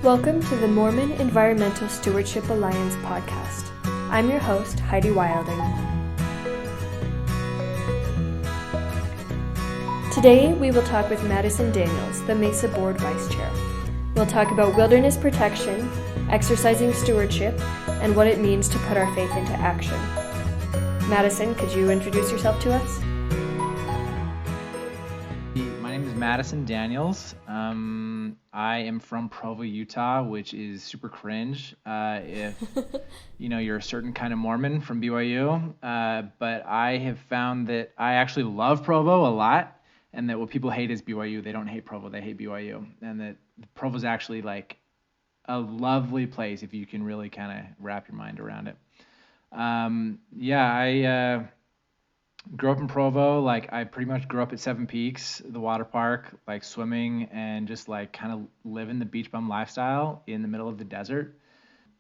Welcome to the Mormon Environmental Stewardship Alliance podcast. I'm your host, Heidi Wilding. Today, we will talk with Madison Daniels, the MESA Board Vice Chair. We'll talk about wilderness protection, exercising stewardship, and what it means to put our faith into action. Madison, could you introduce yourself to us? My name is Madison Daniels. I am from Provo, Utah, which is super cringe if you're a certain kind of Mormon from BYU. But I have found that I actually love Provo a lot, and that what people hate is BYU. They don't hate Provo, they hate BYU. And that Provo's actually like a lovely place if you can really kind of wrap your mind around it. I grew up in Provo. Like, I pretty much grew up at Seven Peaks, the water park, like swimming and just like kind of living the beach bum lifestyle in the middle of the desert.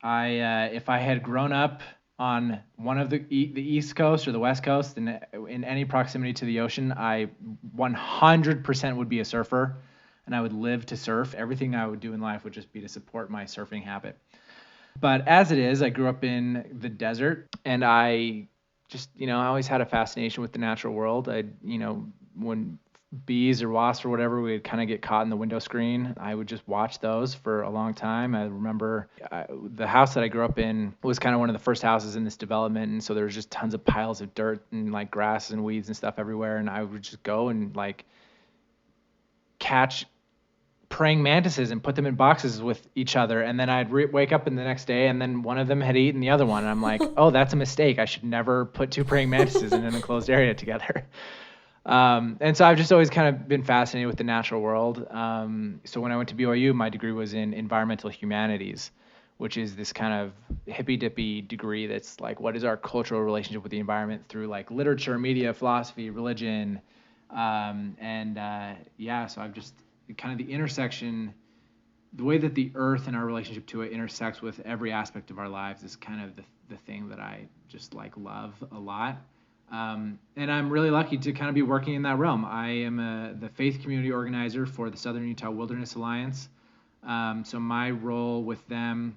If I had grown up on one of the East Coast or the West Coast in any proximity to the ocean, I 100% would be a surfer, and I would live to surf. Everything I would do in life would just be to support my surfing habit. But as it is, I grew up in the desert, and I just, I always had a fascination with the natural world. When bees or wasps or whatever would kind of get caught in the window screen, I would just watch those for a long time. I remember the house that I grew up in was kind of one of the first houses in this development, and so there was just tons of piles of dirt and like grass and weeds and stuff everywhere, and I would just go and like catch praying mantises and put them in boxes with each other, and then I'd wake up in the next day and then one of them had eaten the other one, and I'm like, oh, that's a mistake. I should never put two praying mantises in an enclosed area together. And so I've just always kind of been fascinated with the natural world. So when I went to BYU, my degree was in environmental humanities, which is this kind of hippy-dippy degree that's like, what is our cultural relationship with the environment through like literature, media, philosophy, religion. So I've just kind of the intersection, the way that the earth and our relationship to it intersects with every aspect of our lives is kind of the thing that I just like love a lot. And I'm really lucky to kind of be working in that realm. I am the faith community organizer for the Southern Utah Wilderness Alliance. So my role with them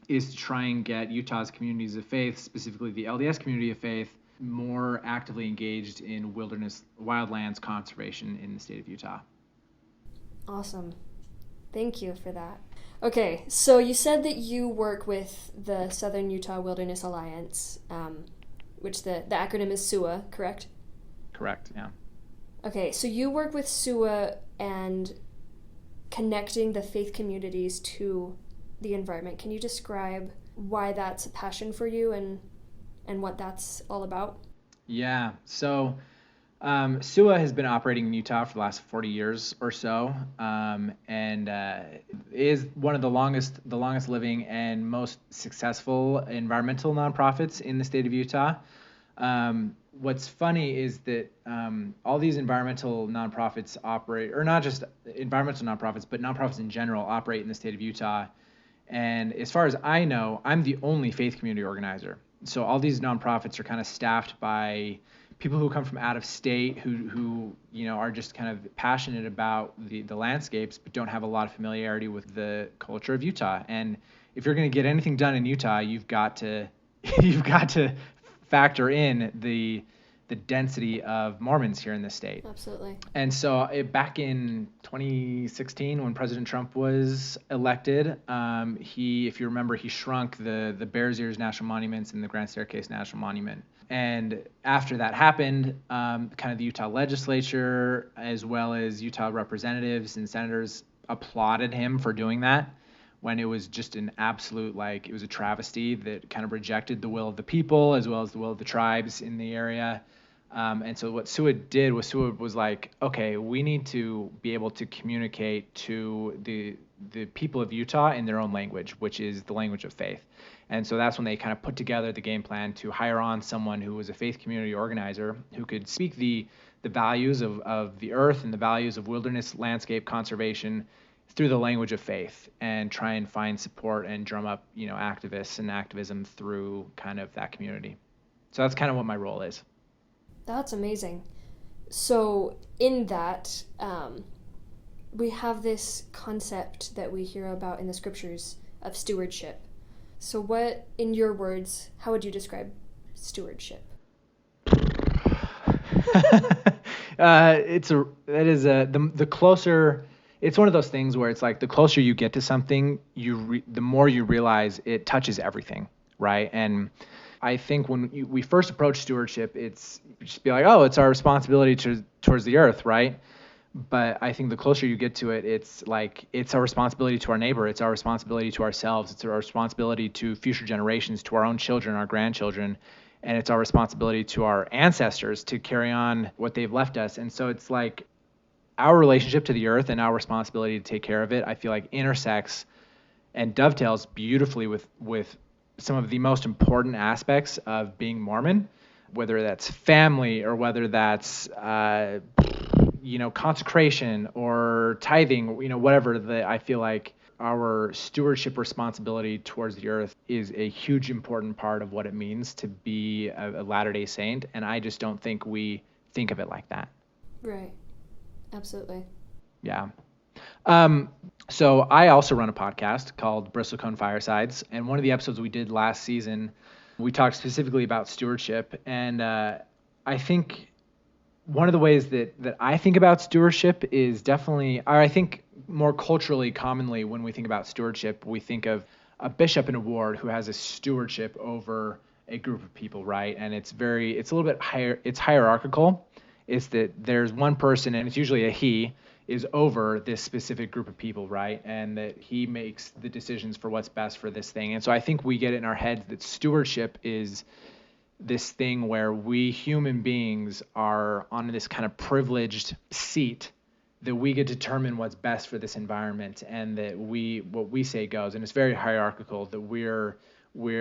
is to try and get Utah's communities of faith, specifically the LDS community of faith, more actively engaged in wilderness, wildlands conservation in the state of Utah. Awesome. Thank you for that. Okay, so you said that you work with the Southern Utah Wilderness Alliance, which the acronym is SUA, correct? Correct, yeah. Okay, so you work with SUA and connecting the faith communities to the environment. Can you describe why that's a passion for you and what that's all about? Yeah, so SUA has been operating in Utah for the last 40 years or so, and is one of the longest living and most successful environmental nonprofits in the state of Utah. What's funny is that all these environmental nonprofits operate, or not just environmental nonprofits, but nonprofits in general operate in the state of Utah. And as far as I know, I'm the only faith community organizer. So all these nonprofits are kind of staffed by people who come from out of state who are just kind of passionate about the landscapes, but don't have a lot of familiarity with the culture of Utah. And if you're going to get anything done in Utah, you've got to factor in the density of Mormons here in the state. Absolutely. And so back in 2016, when President Trump was elected, if you remember, he shrunk the Bears Ears National Monuments and the Grand Staircase National Monument. And after that happened, kind of the Utah legislature, as well as Utah representatives and senators, applauded him for doing that, when it was just an absolute, it was a travesty that kind of rejected the will of the people as well as the will of the tribes in the area. And so what SUA did was like, okay, we need to be able to communicate to the people of Utah in their own language, which is the language of faith. And so that's when they kind of put together the game plan to hire on someone who was a faith community organizer who could speak the values of the earth and the values of wilderness landscape conservation through the language of faith, and try and find support and drum up, activists and activism through kind of that community. So that's kind of what my role is. That's amazing. So in that, we have this concept that we hear about in the scriptures of stewardship. So what, in your words, how would you describe stewardship? The closer, it's one of those things where it's like the closer you get to something, the more you realize it touches everything, right? And I think when we first approach stewardship, it's just be like, oh, it's our responsibility towards the earth, right? But I think the closer you get to it, it's like it's our responsibility to our neighbor, it's our responsibility to ourselves, it's our responsibility to future generations, to our own children, our grandchildren, and it's our responsibility to our ancestors to carry on what they've left us. And so it's like our relationship to the earth and our responsibility to take care of it, I feel like intersects and dovetails beautifully with some of the most important aspects of being Mormon, whether that's family or whether that's consecration or tithing, whatever. I feel like our stewardship responsibility towards the earth is a huge important part of what it means to be a Latter-day Saint, and I just don't think we think of it like that. Right. Absolutely. Yeah. So I also run a podcast called Bristlecone Firesides, and one of the episodes we did last season, we talked specifically about stewardship, and I think one of the ways that I think about stewardship is definitely, or I think more culturally, commonly, when we think about stewardship, we think of a bishop in a ward who has a stewardship over a group of people, right? And it's a little bit higher, it's hierarchical. It's that there's one person, and it's usually a he, is over this specific group of people, right? And that he makes the decisions for what's best for this thing. And so I think we get it in our heads that stewardship is this thing where we human beings are on this kind of privileged seat that we get to determine what's best for this environment, and that what we say goes. And it's very hierarchical, that we're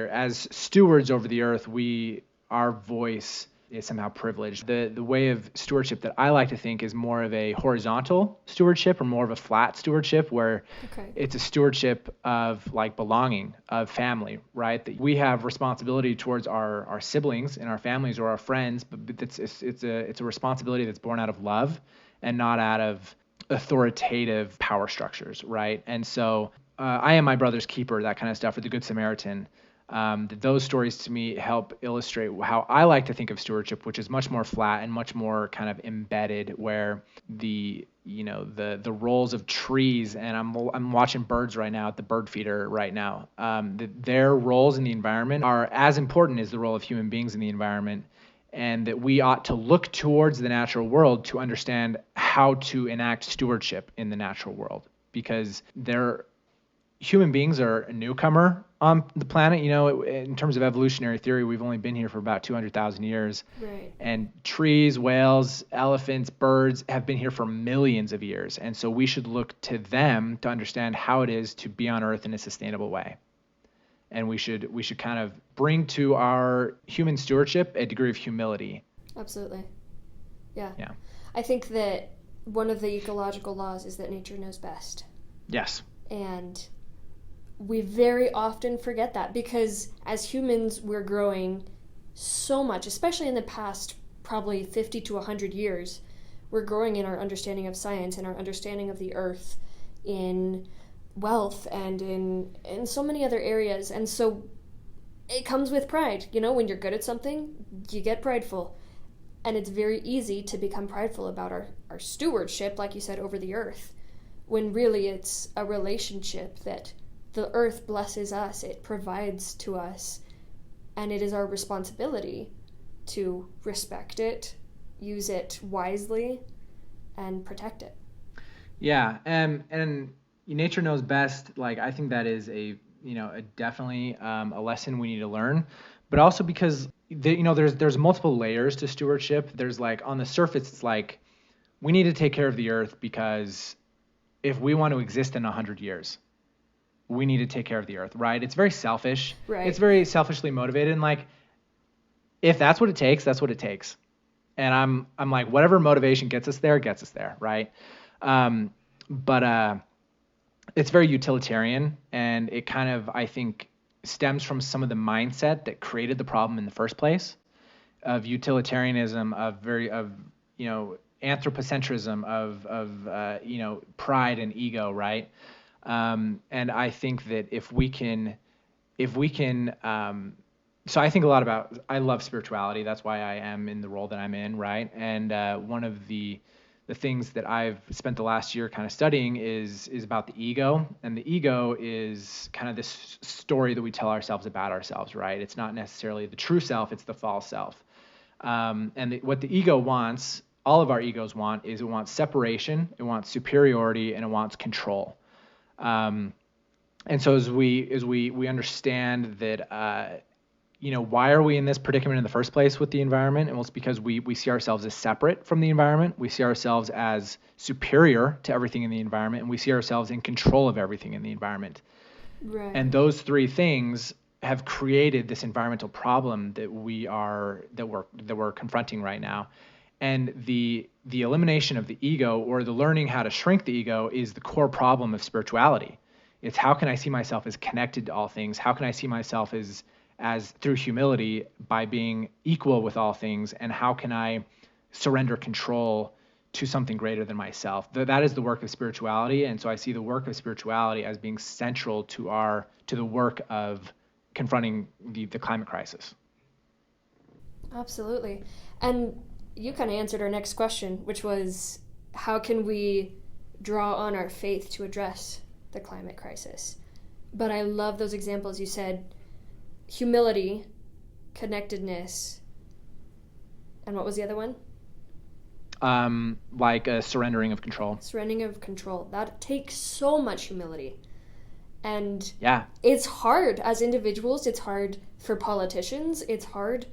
as stewards over the earth, our voice is somehow privileged. The way of stewardship that I like to think is more of a horizontal stewardship, or more of a flat stewardship, where it's a stewardship of like belonging, of family, right? That we have responsibility towards our siblings and our families or our friends, but it's a responsibility that's born out of love and not out of authoritative power structures, right? And so I am my brother's keeper, that kind of stuff, or the Good Samaritan. Those stories to me help illustrate how I like to think of stewardship, which is much more flat and much more kind of embedded, where the roles of trees, and I'm watching birds right now at the bird feeder right now, their roles in the environment are as important as the role of human beings in the environment, and that we ought to look towards the natural world to understand how to enact stewardship in the natural world, because human beings are a newcomer on the planet. In terms of evolutionary theory, we've only been here for about 200,000 years. Right. And trees, whales, elephants, birds have been here for millions of years. And so we should look to them to understand how it is to be on Earth in a sustainable way. And we should kind of bring to our human stewardship a degree of humility. Absolutely. Yeah. Yeah. I think that one of the ecological laws is that nature knows best. Yes. And we very often forget that, because as humans, we're growing so much, especially in the past probably 50 to 100 years. We're growing in our understanding of science and our understanding of the earth, in wealth, and in so many other areas. And so it comes with pride. When you're good at something, you get prideful. And it's very easy to become prideful about our stewardship, like you said, over the earth, when really it's a relationship that the earth blesses us, it provides to us, and it is our responsibility to respect it, use it wisely, and protect it. Yeah, and nature knows best. Like, I think that is definitely a lesson we need to learn, but also because there's multiple layers to stewardship. There's like, on the surface, it's like we need to take care of the earth because if we want to exist in 100 years, we need to take care of the earth, right? It's very selfish. Right. It's very selfishly motivated. And like, if that's what it takes, that's what it takes. And I'm like, whatever motivation gets us there, right? But it's very utilitarian, and it kind of, I think, stems from some of the mindset that created the problem in the first place, of utilitarianism, anthropocentrism of pride and ego, right? And I think that if we can, so I think a lot about, I love spirituality. That's why I am in the role that I'm in, right? And one of the things that I've spent the last year kind of studying is about the ego. And the ego is kind of this story that we tell ourselves about ourselves, right? It's not necessarily the true self, it's the false self. What the ego wants, all of our egos want, is it wants separation, it wants superiority, and it wants control. And so as we understand that, why are we in this predicament in the first place with the environment? And well, it's because we see ourselves as separate from the environment. We see ourselves as superior to everything in the environment, and we see ourselves in control of everything in the environment. Right. And those three things have created this environmental problem that we're confronting right now. And the elimination of the ego, or the learning how to shrink the ego, is the core problem of spirituality. It's how can I see myself as connected to all things? How can I see myself as through humility by being equal with all things? And how can I surrender control to something greater than myself? That is the work of spirituality. And so I see the work of spirituality as being central to the work of confronting the climate crisis. Absolutely. And you kind of answered our next question, which was, how can we draw on our faith to address the climate crisis? But I love those examples. You said humility, connectedness, and what was the other one? Like a surrendering of control. Surrendering of control. That takes so much humility. And yeah, it's hard as individuals. It's hard for politicians. It's hard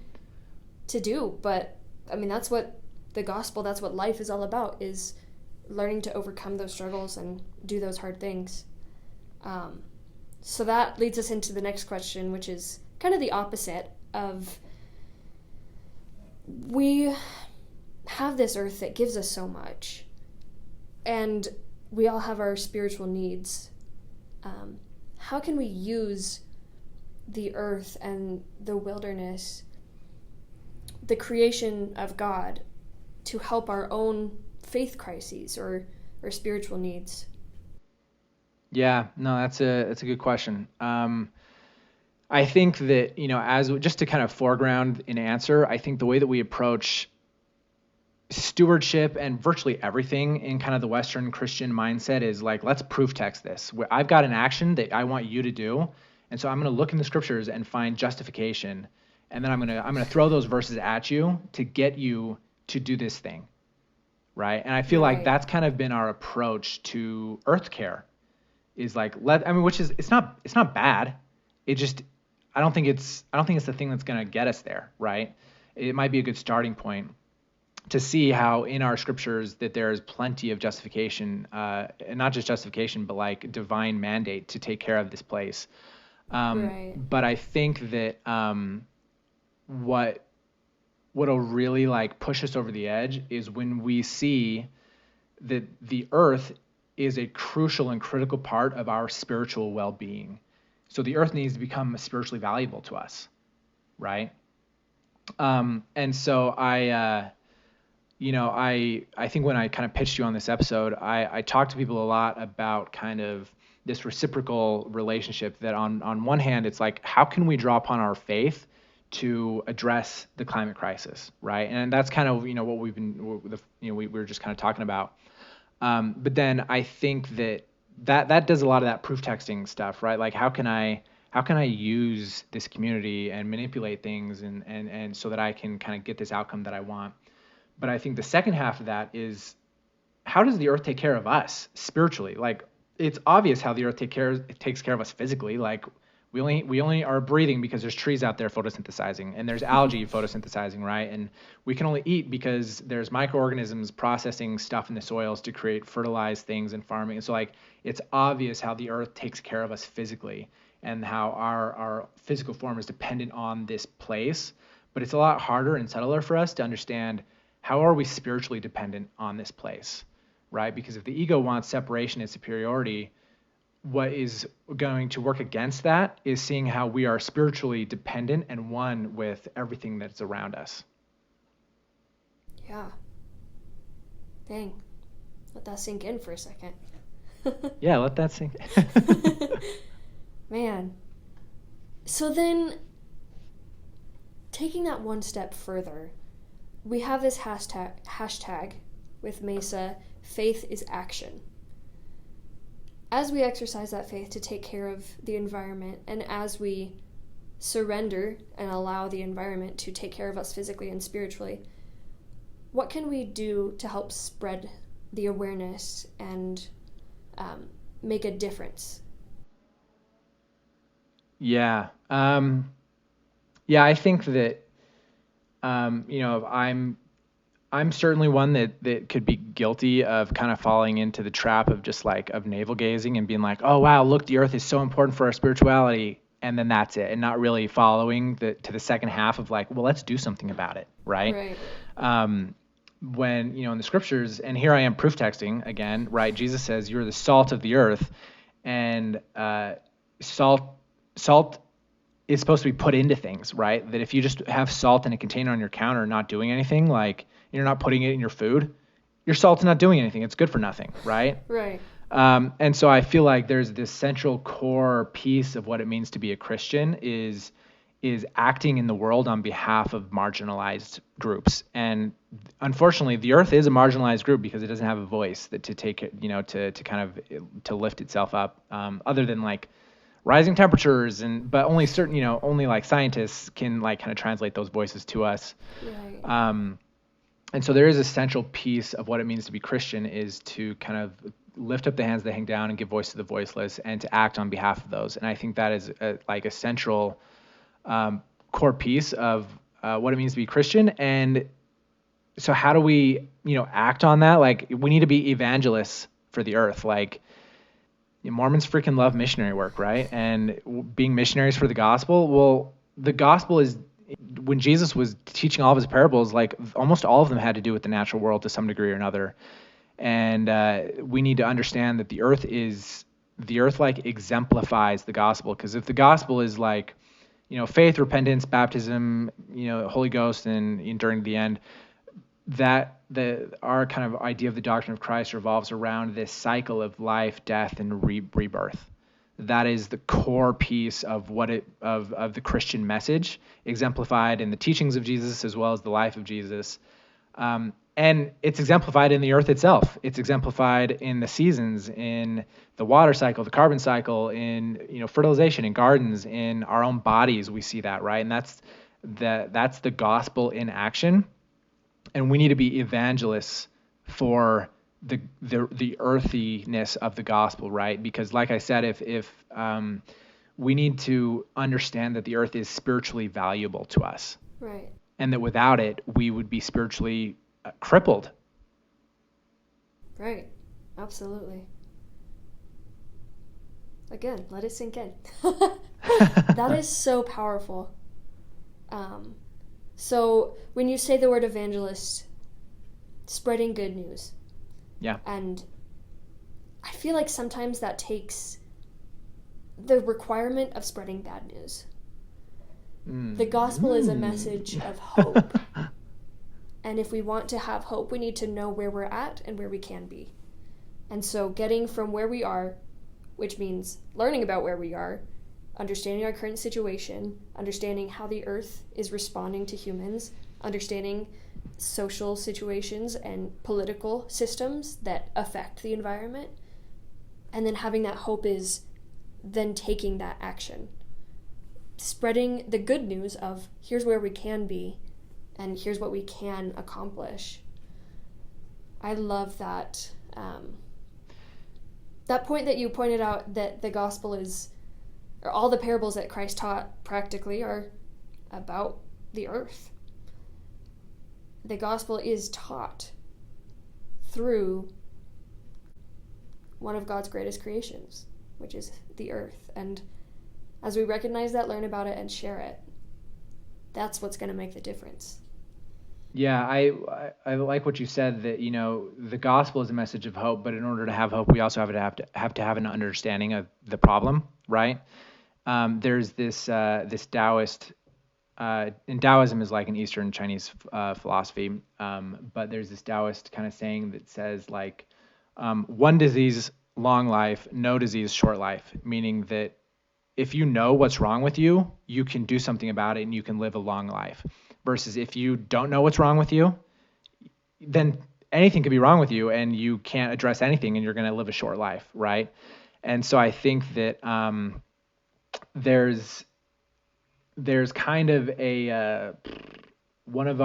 to do. But, I mean, that's what the gospel, that's what life is all about, is learning to overcome those struggles and do those hard things. So that leads us into the next question, which is kind of the opposite of, we have this earth that gives us so much, and we all have our spiritual needs. How can we use the earth and the wilderness, the creation of God, to help our own faith crises or spiritual needs? Yeah, no, that's a good question. I think that, as just to kind of foreground an answer, I think the way that we approach stewardship and virtually everything in kind of the Western Christian mindset is like, let's proof text this. I've got an action that I want you to do, and so I'm going to look in the scriptures and find justification, and then I'm going to throw those verses at you to get you to do this thing, right? And I feel like that's kind of been our approach to earth care, is like, which is, it's not bad. It just, I don't think it's the thing that's going to get us there, right? It might be a good starting point to see how in our scriptures that there is plenty of justification, and not just justification, but like divine mandate to take care of this place. But I think that what'll really like push us over the edge is when we see that the earth is a crucial and critical part of our spiritual well-being. So the earth needs to become spiritually valuable to us, right? And so I think when I kind of pitched you on this episode, I talked to people a lot about kind of this reciprocal relationship that on one hand, it's like, how can we draw upon our faith to address the climate crisis, right? And that's kind of, what we were just kind of talking about. But then I think that does a lot of that proof texting stuff, right? Like, how can I use this community and manipulate things and so that I can kind of get this outcome that I want. But I think the second half of that is, how does the earth take care of us spiritually? Like, it's obvious how the earth takes care of us physically. Like, we only are breathing because there's trees out there photosynthesizing, and there's algae photosynthesizing, right? And we can only eat because there's microorganisms processing stuff in the soils to create fertilized things and farming. And so like, it's obvious how the earth takes care of us physically and how our physical form is dependent on this place. But it's a lot harder and subtler for us to understand, how are we spiritually dependent on this place, right? Because if the ego wants separation and superiority, what is going to work against that is seeing how we are spiritually dependent and one with everything that's around us. Yeah. Dang. Let that sink in for a second. Yeah, let that sink. Man. So then, taking that one step further, we have this hashtag with MESA, faith is action. As we exercise that faith to take care of the environment, and as we surrender and allow the environment to take care of us physically and spiritually, what can we do to help spread the awareness and make a difference? Yeah. I think that, I'm certainly one that could be guilty of kind of falling into the trap of just like of navel gazing and being like, oh wow, look, the earth is so important for our spirituality, and then that's it, and not really following to the second half of like, well, let's do something about it, right? Right. When in the scriptures, and here I am proof texting again, right? Jesus says you're the salt of the earth, and salt is supposed to be put into things, right? That if you just have salt in a container on your counter, not doing anything, like you're not putting it in your food, your salt's not doing anything. It's good for nothing, right? Right. And so I feel like there's this central core piece of what it means to be a Christian is acting in the world on behalf of marginalized groups. And unfortunately, the earth is a marginalized group because it doesn't have a voice that to take it, to kind of to lift itself up, other than like rising temperatures, but only certain, only like scientists can like kind of translate those voices to us. Right. And so there is a central piece of what it means to be Christian is to kind of lift up the hands that hang down and give voice to the voiceless and to act on behalf of those. And I think that is like a central core piece of what it means to be Christian. And so how do we, act on that? Like we need to be evangelists for the earth. Like Mormons freaking love missionary work, right? And being missionaries for the gospel. Well, the gospel is, when Jesus was teaching all of his parables, like almost all of them had to do with the natural world to some degree or another. And we need to understand that the earth like exemplifies the gospel. Because if the gospel is like, faith, repentance, baptism, Holy Ghost, and enduring the end, that our kind of idea of the doctrine of Christ revolves around this cycle of life, death, and rebirth. That is the core piece of of the Christian message, exemplified in the teachings of Jesus as well as the life of Jesus. And it's exemplified in the earth itself. It's exemplified in the seasons, in the water cycle, the carbon cycle, in fertilization, in gardens, in our own bodies. We see that, right? And that's the gospel in action. And we need to be evangelists for the earthiness of the gospel, right? Because like I said, if we need to understand that the earth is spiritually valuable to us, Right. and that without it, we would be spiritually crippled. Right. Absolutely. Again, let it sink in. That is so powerful. So when you say the word evangelist, spreading good news. Yeah. And I feel like sometimes that takes the requirement of spreading bad news. The gospel is a message of hope. And if we want to have hope, we need to know where we're at and where we can be. And so getting from where we are, which means learning about where we are, understanding our current situation, understanding how the earth is responding to humans, understanding social situations and political systems that affect the environment, and then having that hope is then taking that action. Spreading the good news of here's where we can be and here's what we can accomplish. I love that that point that you pointed out, that the gospel is, or all the parables that Christ taught practically are about the earth. The gospel is taught through one of God's greatest creations, which is the earth. And as we recognize that, learn about it, and share it, that's what's going to make the difference. Yeah, I like what you said, that the gospel is a message of hope, but in order to have hope, we also have to have an understanding of the problem, right? There's this Taoist and Taoism is like an Eastern Chinese philosophy, but there's this Taoist kind of saying that says like, one disease, long life, no disease, short life, meaning that if you know what's wrong with you, you can do something about it and you can live a long life. Versus if you don't know what's wrong with you, then anything could be wrong with you and you can't address anything and you're going to live a short life, right? And so I think that there's kind of a one of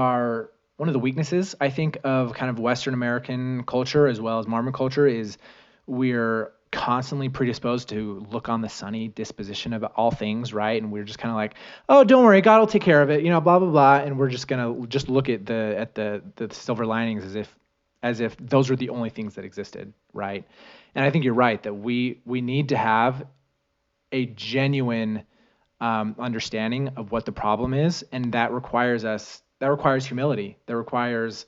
the weaknesses, I think, of kind of Western American culture as well as Mormon culture is we're constantly predisposed to look on the sunny disposition of all things, right? And we're just kind of like, oh, don't worry, God will take care of it, blah blah blah, and we're just gonna just look at the silver linings as if those were the only things that existed, right? And I think you're right that we need to have a genuine understanding of what the problem is, and that requires humility. That requires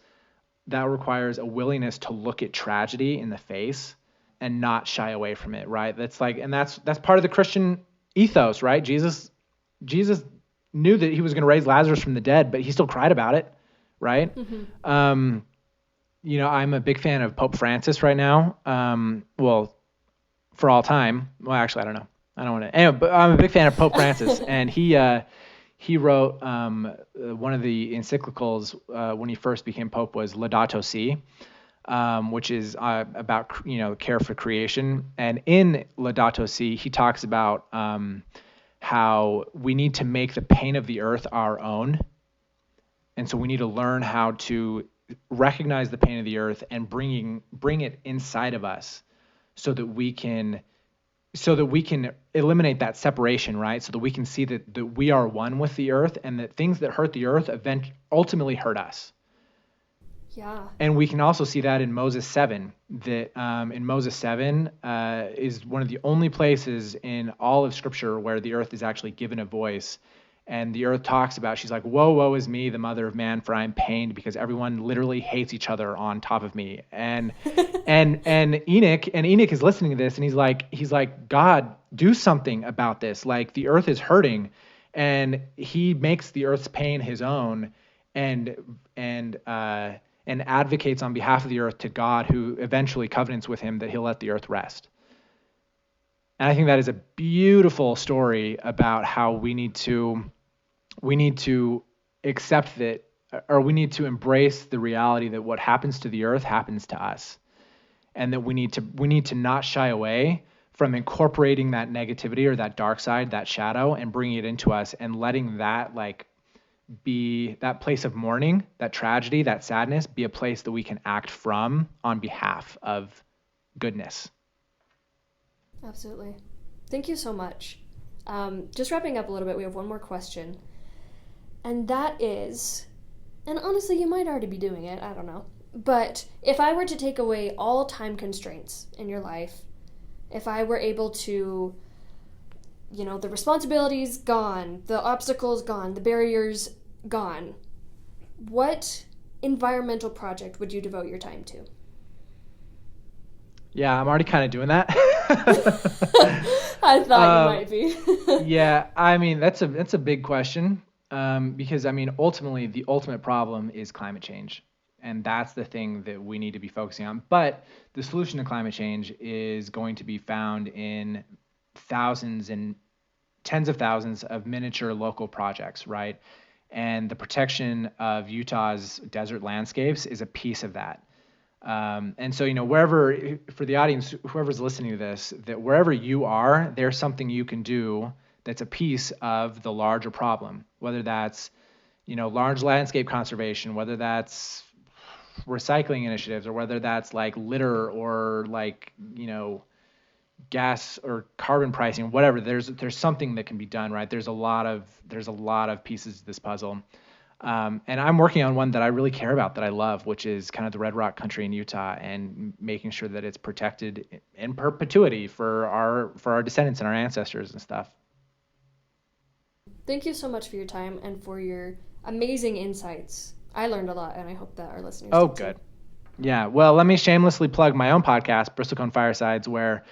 a willingness to look at tragedy in the face and not shy away from it, right? That's part of the Christian ethos, right? Jesus knew that he was going to raise Lazarus from the dead, but he still cried about it, right? Mm-hmm. I'm a big fan of Pope Francis right now. Well, for all time. Well, actually, I don't know. I don't want to. Anyway, but I'm a big fan of Pope Francis, and he wrote one of the encyclicals when he first became Pope was Laudato Si, which is about care for creation. And in Laudato Si, he talks about how we need to make the pain of the earth our own, and so we need to learn how to recognize the pain of the earth and bring it inside of us, so that we can eliminate that separation, right? So that we can see that we are one with the earth, and that things that hurt the earth ultimately hurt us. Yeah. And we can also see that in Moses 7, that in Moses 7 is one of the only places in all of Scripture where the earth is actually given a voice. And the earth talks about, she's like, woe, woe is me, the mother of man, for I am pained because everyone literally hates each other on top of me. And Enoch is listening to this, and he's like, God, do something about this. Like, the earth is hurting, and he makes the earth's pain his own, and advocates on behalf of the earth to God, who eventually covenants with him that he'll let the earth rest. And I think that is a beautiful story about how we need to accept that, or we need to embrace the reality that what happens to the earth happens to us, and that we need to not shy away from incorporating that negativity or that dark side, that shadow, and bringing it into us, and letting that be that place of mourning, that tragedy, that sadness, be a place that we can act from on behalf of goodness. Absolutely. Thank you so much. Just wrapping up a little bit, we have one more question. And that is, and honestly, you might already be doing it, I don't know. But if I were to take away all time constraints in your life, if I were able to, the responsibilities gone, the obstacles gone, the barriers gone, what environmental project would you devote your time to? Yeah, I'm already kind of doing that. I thought you might be. Yeah, I mean, that's a big question, because I mean, ultimately, the ultimate problem is climate change, and that's the thing that we need to be focusing on. But the solution to climate change is going to be found in thousands and tens of thousands of miniature local projects, right? And the protection of Utah's desert landscapes is a piece of that. And so, wherever, for the audience, whoever's listening to this, that wherever you are, there's something you can do that's a piece of the larger problem, whether that's, large landscape conservation, whether that's recycling initiatives, or whether that's like litter or gas or carbon pricing, whatever. There's something that can be done, right? There's a lot of pieces to this puzzle. And I'm working on one that I really care about, that I love, which is kind of the Red Rock country in Utah, and making sure that it's protected in perpetuity for our descendants and our ancestors and stuff. Thank you so much for your time and for your amazing insights. I learned a lot, and I hope that our listeners Oh, did good. too. Yeah. Well, let me shamelessly plug my own podcast, Bristlecone Firesides, where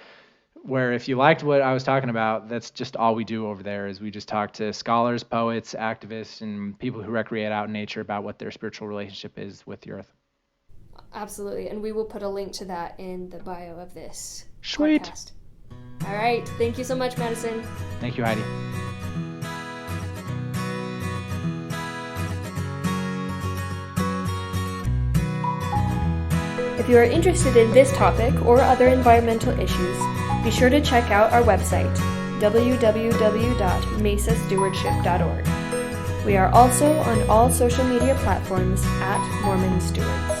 where if you liked what I was talking about, that's just all we do over there is we just talk to scholars, poets, activists, and people who recreate out in nature about what their spiritual relationship is with the earth. Absolutely. And we will put a link to that in the bio of this Sweet. podcast. All right. Thank you so much, Madison. Thank you, Heidi. If you are interested in this topic or other environmental issues, be sure to check out our website, www.mesastewardship.org. We are also on all social media platforms at Mormon Stewards.